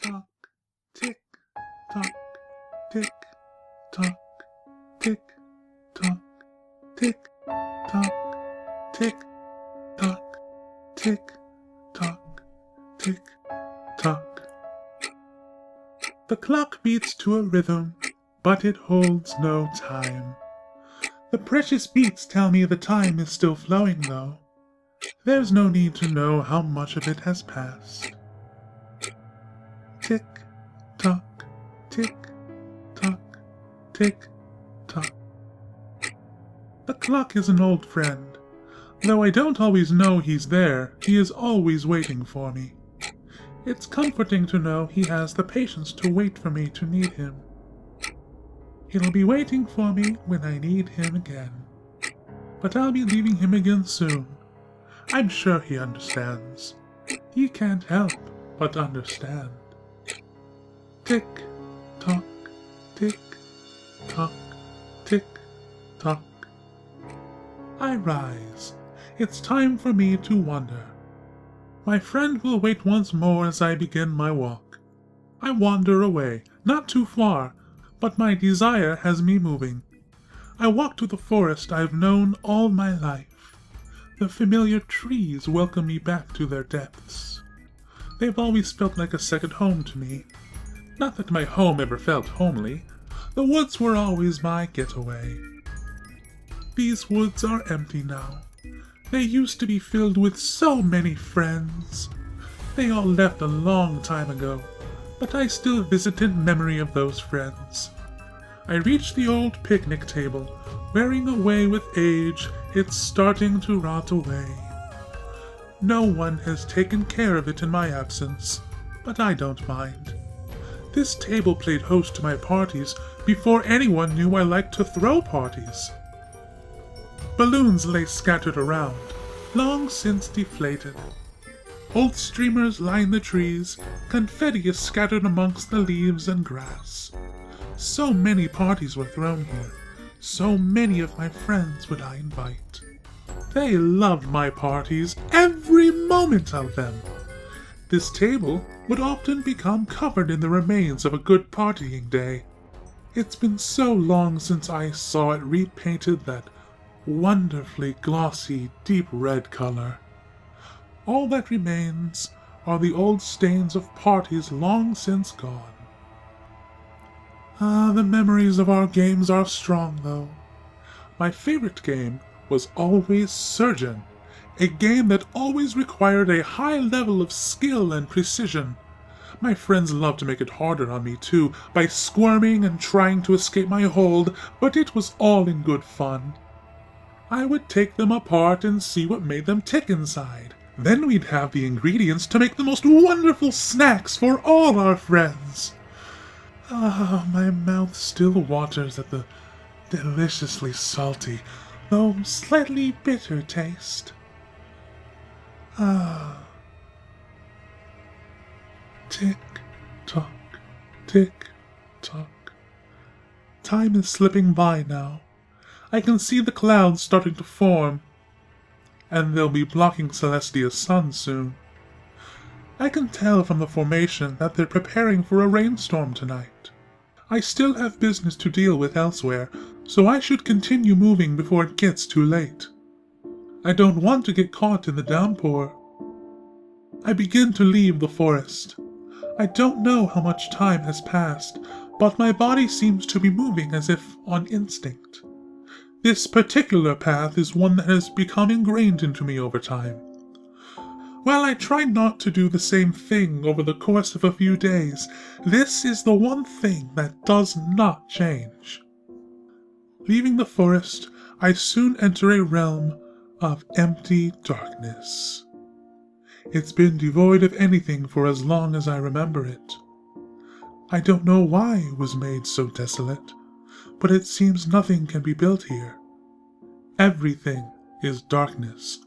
tock, tick tock, tick tock, tick tock, tick tock, tick tock, tick tock, tick tock. The clock beats to a rhythm, but it holds no time. The precious beats tell me the time is still flowing, though. There's no need to know how much of it has passed. Tick tock, tick tock, tick tock. The clock is an old friend. Though I don't always know he's there, he is always waiting for me. It's comforting to know he has the patience to wait for me to need him. He'll be waiting for me when I need him again. But I'll be leaving him again soon. I'm sure he understands. He can't help but understand. Tick tock, tick tock, tick tock. I rise. It's time for me to wander. My friend will wait once more as I begin my walk. I wander away, not too far, but my desire has me moving. I walk to the forest I've known all my life. The familiar trees welcome me back to their depths. They've always felt like a second home to me. Not that my home ever felt homely. The woods were always my getaway. These woods are empty now. They used to be filled with so many friends. They all left a long time ago, but I still visit in memory of those friends. I reach the old picnic table, wearing away with age, it's starting to rot away. No one has taken care of it in my absence, but I don't mind. This table played host to my parties before anyone knew I liked to throw parties. Balloons lay scattered around, long since deflated. Old streamers line the trees, confetti is scattered amongst the leaves and grass. So many parties were thrown here, so many of my friends would I invite. They loved my parties, every moment of them. This table would often become covered in the remains of a good partying day. It's been so long since I saw it repainted that wonderfully glossy, deep red color. All that remains are the old stains of parties long since gone. The memories of our games are strong, though. My favorite game was always Surgeon, a game that always required a high level of skill and precision. My friends loved to make it harder on me, too, by squirming and trying to escape my hold, but it was all in good fun. I would take them apart and see what made them tick inside. Then we'd have the ingredients to make the most wonderful snacks for all our friends. My mouth still waters at the deliciously salty, though slightly bitter taste. Tick tock, tick tock. Time is slipping by now. I can see the clouds starting to form, and they'll be blocking Celestia's sun soon. I can tell from the formation that they're preparing for a rainstorm tonight. I still have business to deal with elsewhere, so I should continue moving before it gets too late. I don't want to get caught in the downpour. I begin to leave the forest. I don't know how much time has passed, but my body seems to be moving as if on instinct. This particular path is one that has become ingrained into me over time. While I try not to do the same thing over the course of a few days, this is the one thing that does not change. Leaving the forest, I soon enter a realm of empty darkness. It's been devoid of anything for as long as I remember it. I don't know why it was made so desolate, but it seems nothing can be built here. Everything is darkness,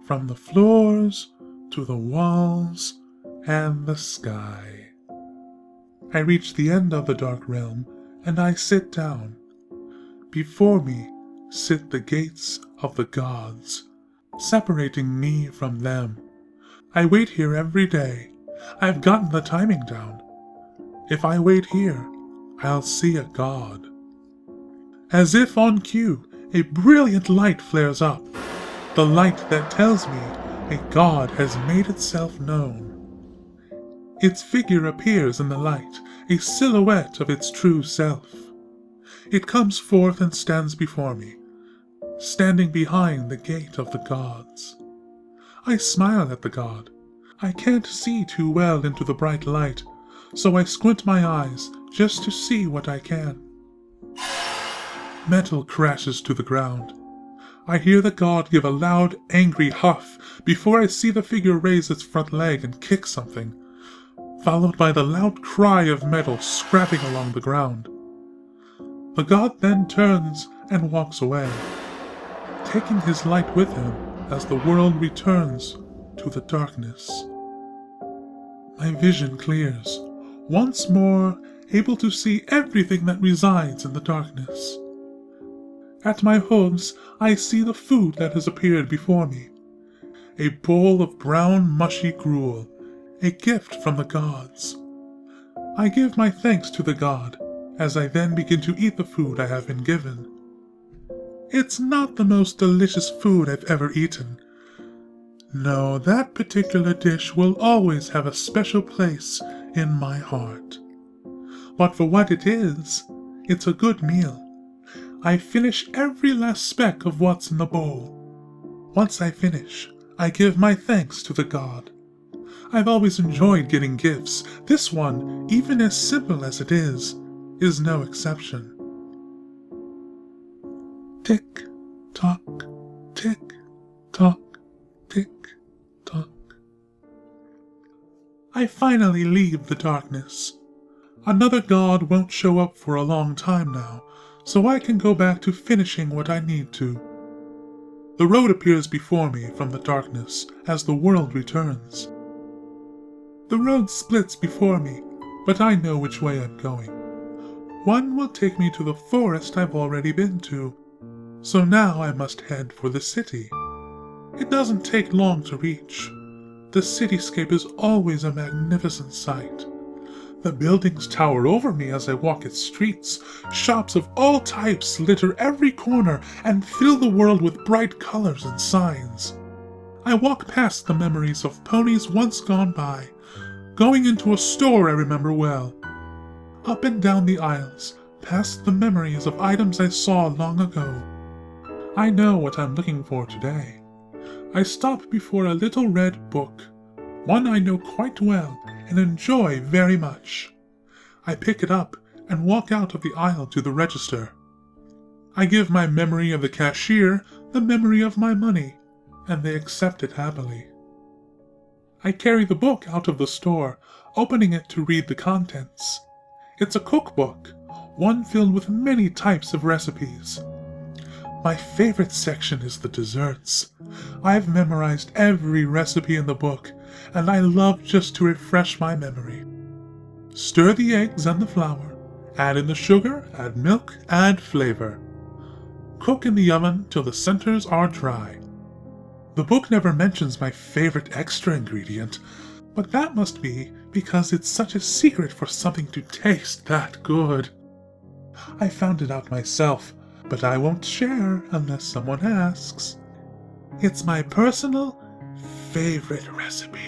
from the floors to the walls and the sky. I reach the end of the dark realm, and I sit down. Before me sit the gates of the gods, separating me from them. I wait here every day, I've gotten the timing down. If I wait here, I'll see a god. As if on cue, a brilliant light flares up. The light that tells me a god has made itself known. Its figure appears in the light, a silhouette of its true self. It comes forth and stands before me, standing behind the gate of the gods. I smile at the god. I can't see too well into the bright light, so I squint my eyes just to see what I can. Metal crashes to the ground. I hear the god give a loud, angry huff before I see the figure raise its front leg and kick something, followed by the loud cry of metal scrapping along the ground. The god then turns and walks away, taking his light with him as the world returns to the darkness. My vision clears, once more able to see everything that resides in the darkness. At my hooves, I see the food that has appeared before me. A bowl of brown, mushy gruel, a gift from the gods. I give my thanks to the god, as I then begin to eat the food I have been given. It's not the most delicious food I've ever eaten. No, that particular dish will always have a special place in my heart. But for what it is, it's a good meal. I finish every last speck of what's in the bowl. Once I finish, I give my thanks to the god. I've always enjoyed getting gifts. This one, even as simple as it is no exception. Tick, tock, tick, tock, tick, tock. I finally leave the darkness. Another god won't show up for a long time now, so I can go back to finishing what I need to. The road appears before me from the darkness as the world returns. The road splits before me, but I know which way I'm going. One will take me to the forest I've already been to, so now I must head for the city. It doesn't take long to reach. The cityscape is always a magnificent sight. The buildings tower over me as I walk its streets. Shops of all types litter every corner and fill the world with bright colors and signs. I walk past the memories of ponies once gone by, going into a store I remember well. Up and down the aisles, past the memories of items I saw long ago. I know what I'm looking for today. I stop before a little red book, one I know quite well and enjoy very much. I pick it up and walk out of the aisle to the register. I give my memory of the cashier the memory of my money, and they accept it happily. I carry the book out of the store, opening it to read the contents. It's a cookbook, one filled with many types of recipes. My favorite section is the desserts. I've memorized every recipe in the book, and I love just to refresh my memory. Stir the eggs and the flour, add in the sugar, add milk, add flavor. Cook in the oven till the centers are dry. The book never mentions my favorite extra ingredient, but that must be because it's such a secret for something to taste that good. I found it out myself, but I won't share unless someone asks. It's my personal favorite recipe.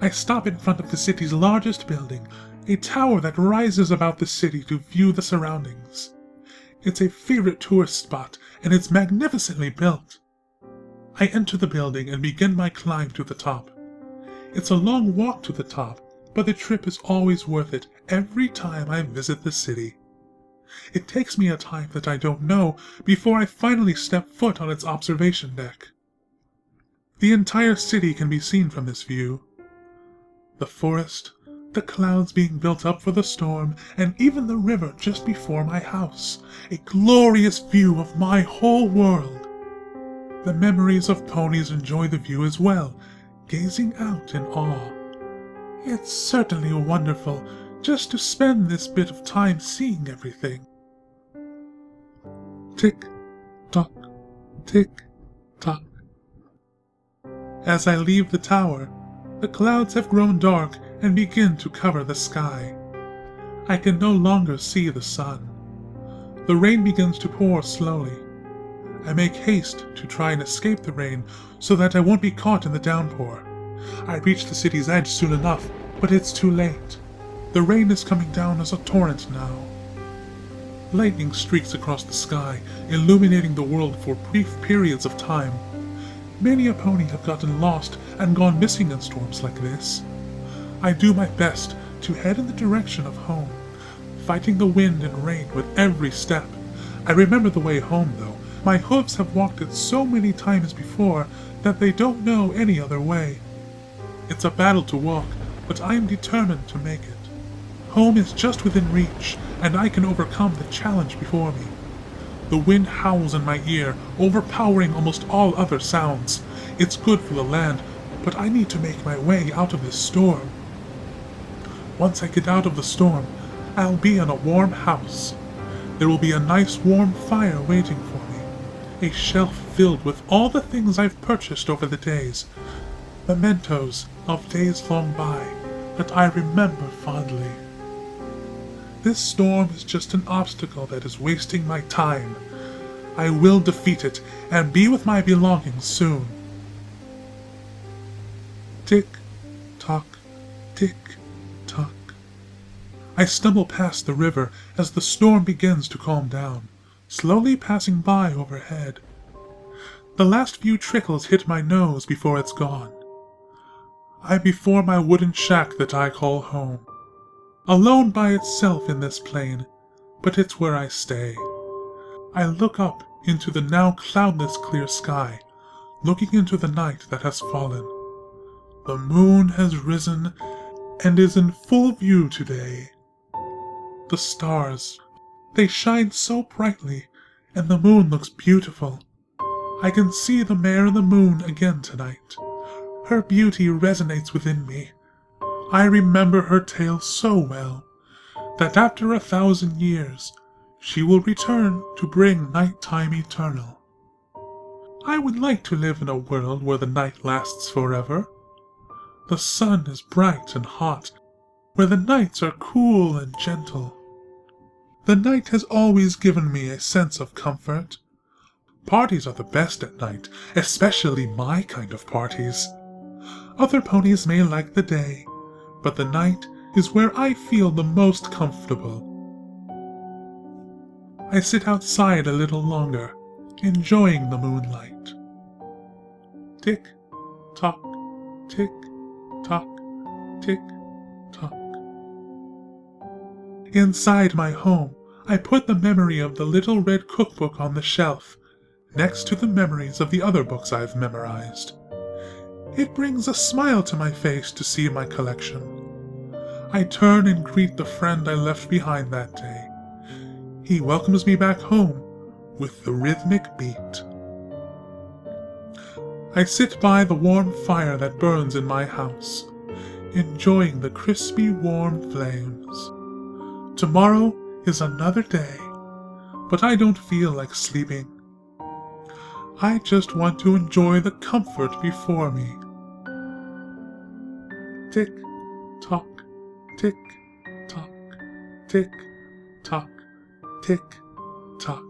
I stop in front of the city's largest building, a tower that rises about the city to view the surroundings. It's a favorite tourist spot, and it's magnificently built. I enter the building and begin my climb to the top. It's a long walk to the top, but the trip is always worth it every time I visit the city. It takes me a time that I don't know before I finally step foot on its observation deck. The entire city can be seen from this view. The forest, the clouds being built up for the storm, and even the river just before my house. A glorious view of my whole world. The memories of ponies enjoy the view as well, gazing out in awe. It's certainly wonderful just to spend this bit of time seeing everything. Tick, tock, tick, tock. As I leave the tower, the clouds have grown dark and begin to cover the sky. I can no longer see the sun. The rain begins to pour slowly. I make haste to try and escape the rain so that I won't be caught in the downpour. I reach the city's edge soon enough, but it's too late. The rain is coming down as a torrent now. Lightning streaks across the sky, illuminating the world for brief periods of time. Many a pony have gotten lost and gone missing in storms like this. I do my best to head in the direction of home, fighting the wind and rain with every step. I remember the way home, though. My hooves have walked it so many times before that they don't know any other way. It's a battle to walk, but I am determined to make it. Home is just within reach, and I can overcome the challenge before me. The wind howls in my ear, overpowering almost all other sounds. It's good for the land, but I need to make my way out of this storm. Once I get out of the storm, I'll be in a warm house. There will be a nice warm fire waiting for me, a shelf filled with all the things I've purchased over the days, mementos of days long by that I remember fondly. This storm is just an obstacle that is wasting my time. I will defeat it and be with my belongings soon. Tick, tock, tick, tock. I stumble past the river as the storm begins to calm down, slowly passing by overhead. The last few trickles hit my nose before it's gone. I'm before my wooden shack that I call home. Alone by itself in this plain, but it's where I stay. I look up into the now cloudless clear sky, looking into the night that has fallen. The moon has risen and is in full view today. The stars, they shine so brightly, and the moon looks beautiful. I can see the mare in the moon again tonight. Her beauty resonates within me. I remember her tale so well, that after 1,000 years, she will return to bring nighttime eternal. I would like to live in a world where the night lasts forever. The sun is bright and hot, where the nights are cool and gentle. The night has always given me a sense of comfort. Parties are the best at night, especially my kind of parties. Other ponies may like the day, but the night is where I feel the most comfortable. I sit outside a little longer, enjoying the moonlight. Tick, tock, tick, tock, tick, tock. Inside my home, I put the memory of the little red cookbook on the shelf, next to the memories of the other books I've memorized. It brings a smile to my face to see my collection. I turn and greet the friend I left behind that day. He welcomes me back home with the rhythmic beat. I sit by the warm fire that burns in my house, enjoying the crispy, warm flames. Tomorrow is another day, but I don't feel like sleeping. I just want to enjoy the comfort before me. Tick, tock, tick, tock, tick, tock, tick, tock.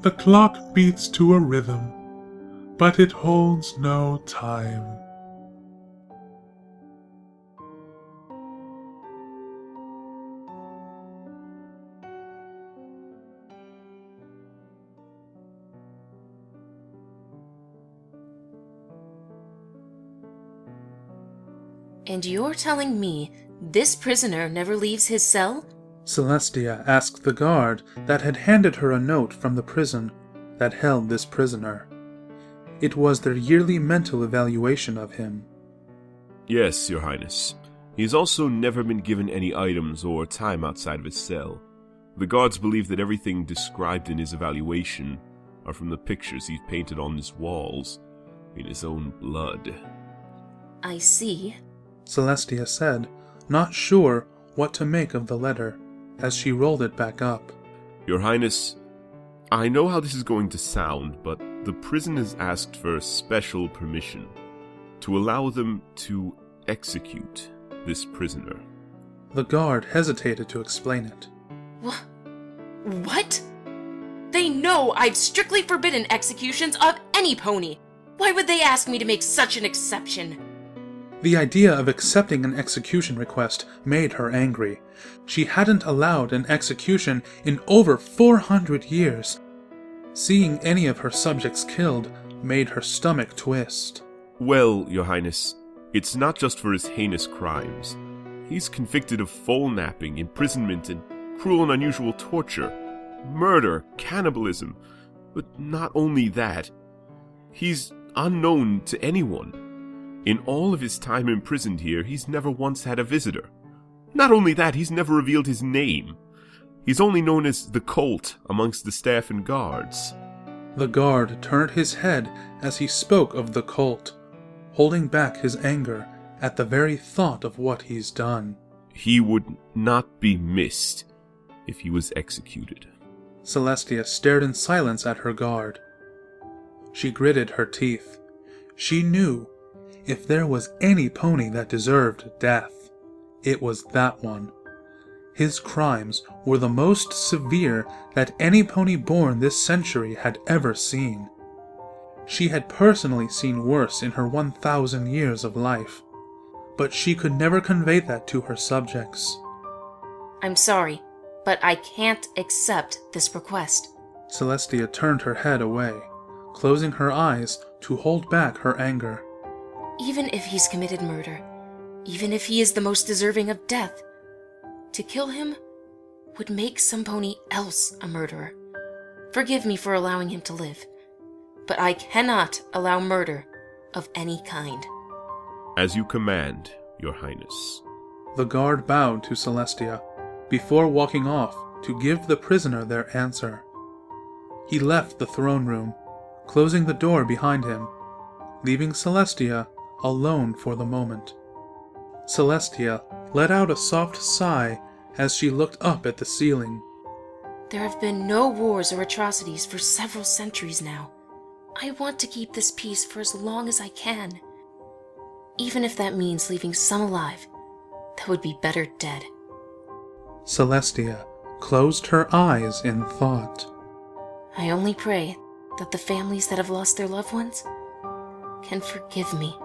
The clock beats to a rhythm, but it holds no time. And you're telling me this prisoner never leaves his cell? Celestia asked the guard that had handed her a note from the prison that held this prisoner. It was their yearly mental evaluation of him. Yes, Your Highness. He's also never been given any items or time outside of his cell. The guards believe that everything described in his evaluation are from the pictures he's painted on his walls in his own blood. I see, Celestia said, not sure what to make of the letter, as she rolled it back up. Your Highness, I know how this is going to sound, but the prison has asked for special permission to allow them to execute this prisoner. The guard hesitated to explain it. What? They know I've strictly forbidden executions of any pony. Why would they ask me to make such an exception? The idea of accepting an execution request made her angry. She hadn't allowed an execution in over 400 years. Seeing any of her subjects killed made her stomach twist. Well, Your Highness, it's not just for his heinous crimes. He's convicted of foal napping, imprisonment, and cruel and unusual torture, murder, cannibalism. But not only that, he's unknown to anyone. In all of his time imprisoned here, he's never once had a visitor. Not only that, he's never revealed his name. He's only known as the Colt amongst the staff and guards. The guard turned his head as he spoke of the Colt, holding back his anger at the very thought of what he's done. He would not be missed if he was executed. Celestia stared in silence at her guard. She gritted her teeth. She knew if there was any pony that deserved death, it was that one. His crimes were the most severe that any pony born this century had ever seen. She had personally seen worse in her 1,000 years of life, but she could never convey that to her subjects. I'm sorry, but I can't accept this request. Celestia turned her head away, closing her eyes to hold back her anger. Even if he's committed murder, even if he is the most deserving of death, to kill him would make some pony else a murderer. Forgive me for allowing him to live, but I cannot allow murder of any kind. As you command, Your Highness. The guard bowed to Celestia before walking off to give the prisoner their answer. He left the throne room, closing the door behind him, leaving Celestia alone for the moment. Celestia let out a soft sigh as she looked up at the ceiling. There have been no wars or atrocities for several centuries now. I want to keep this peace for as long as I can. Even if that means leaving some alive, that would be better dead. Celestia closed her eyes in thought. I only pray that the families that have lost their loved ones can forgive me